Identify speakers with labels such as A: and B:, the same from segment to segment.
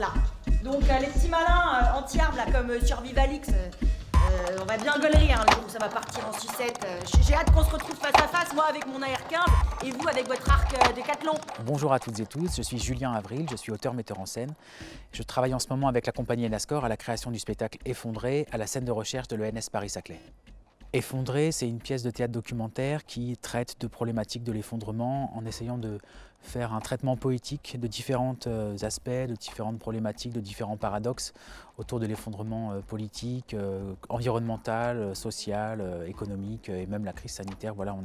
A: là. Donc les petits malins anti-armes là comme Survivalix, on va bien gueuler le jour où ça va partir en sucette. J'ai hâte qu'on se retrouve face à face, moi avec mon AR-15 et vous avec votre arc Décathlon.
B: Bonjour à toutes et tous, je suis Julien Avril, je suis auteur-metteur en scène. Je travaille en ce moment avec la compagnie Enascor à la création du spectacle Effondré à la scène de recherche de l'ENS Paris-Saclay. Effondré, c'est une pièce de théâtre documentaire qui traite de problématiques de l'effondrement en essayant de faire un traitement poétique de différents aspects, de différentes problématiques, de différents paradoxes autour de l'effondrement politique, environnemental, social, économique et même la crise sanitaire. Voilà,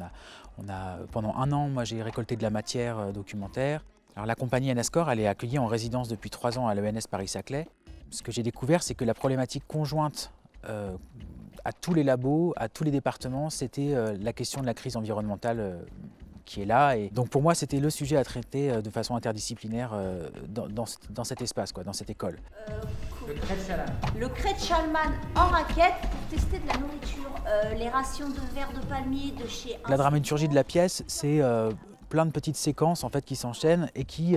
B: pendant un an, moi j'ai récolté de la matière documentaire. Alors, la compagnie Enascor, elle est accueillie en résidence depuis 3 ans à l'ENS Paris-Saclay. Ce que j'ai découvert, c'est que la problématique conjointe à tous les labos, à tous les départements, c'était la question de la crise environnementale qui est là. Et donc pour moi, c'était le sujet à traiter de façon interdisciplinaire dans cet espace, dans cette école.
C: Le crêt de Chalman.
D: Le crêt de Chalman en raquette pour tester de la nourriture. Les rations de verre de palmier de chez...
B: La dramaturgie de la pièce, c'est plein de petites séquences en fait, qui s'enchaînent et qui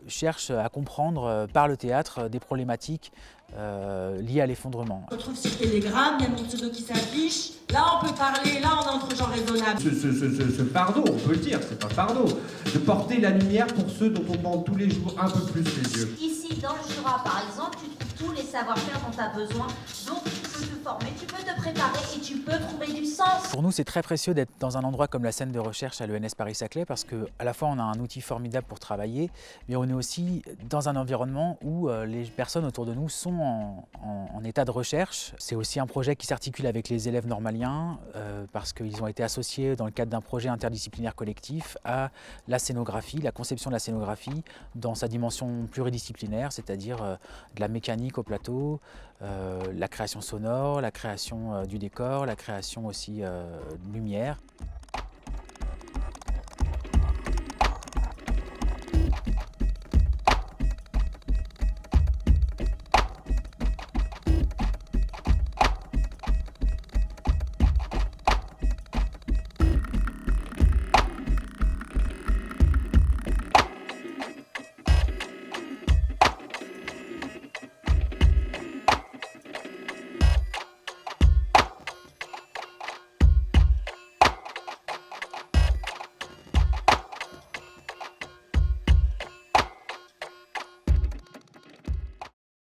B: cherchent à comprendre par le théâtre des problématiques liées à l'effondrement.
A: On retrouve sur Telegram, il y a mon pseudo qui s'affiche. Là on peut parler, là on est entre gens raisonnables.
C: Ce fardeau, on peut le dire, c'est un fardeau, de porter la lumière pour ceux dont on bande tous les jours un peu plus les yeux.
D: Ici, dans le Jura, par exemple, tu trouves tous les savoir-faire dont tu as besoin. Donc tu peux te former, tu peux te préparer et tu peux trouver du sens.
B: Pour nous, c'est très précieux d'être dans un endroit comme la scène de recherche à l'ENS Paris-Saclay parce qu'à la fois, on a un outil formidable pour travailler, mais on est aussi dans un environnement où les personnes autour de nous sont en état de recherche. C'est aussi un projet qui s'articule avec les élèves normaliens parce qu'ils ont été associés dans le cadre d'un projet interdisciplinaire collectif à la scénographie, la conception de la scénographie dans sa dimension pluridisciplinaire, c'est-à-dire de la mécanique au plateau, la création sonore, la création du décor, la création aussi de lumière.